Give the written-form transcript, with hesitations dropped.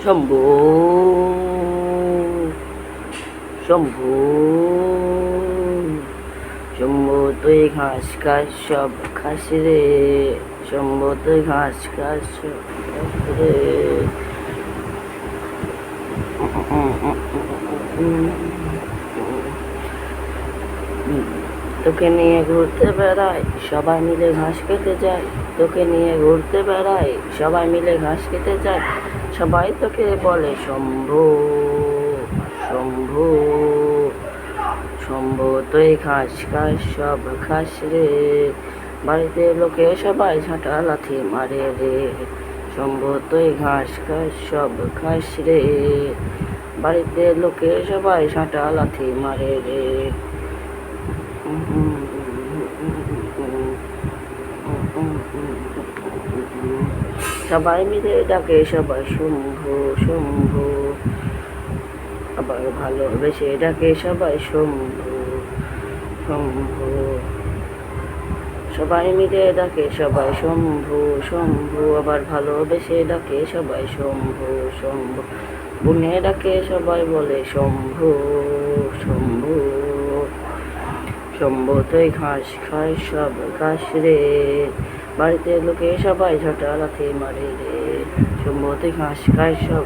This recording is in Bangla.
শম্ভু শম্ভু শম্ভু তুই ঘাস খাস সব খাস রে, শম্ভু তুই ঘাস খাস সব খাস রে। তোকে নিয়ে ঘুরতে বেড়াই সবাই মিলে ঘাস খেতে যায়, তোকে নিয়ে ঘুরতে বেড়াই সবাই মিলে ঘাস খেতে যায়। সবাই তোকে বলে শম্ভু শম্ভু শম্ভু তুই ঘাস খাস সব খাস রে, বাড়িতে লোকে সবাই ঝাঁটা লাথি মারে রে। শম্ভু তুই ঘাস খাস সব খাস রে, বাড়িতে লোকে সবাই ঝাঁটা লাথি মারে রে। সবাই মিলে ডাকে সবাই শম্ভু শম্ভু, আবার ভালোবেসে ডাকে সবাই শম্ভু শম্ভু। সবাই মিলে ডাকে সবাই শম্ভু শম্ভু, আবার ভালোবেসে ডাকে সবাই শম্ভু শম্ভু। বুনে ডাকে সবাই বলে শম্ভু শম্ভু শম্ভু তুই ঘাস খাস সব ঘাস রে, বাড়িতে লোকে সবাই ঝাঁটা লাথি মারে রে। শম্ভু তুই ঘাস খাস সব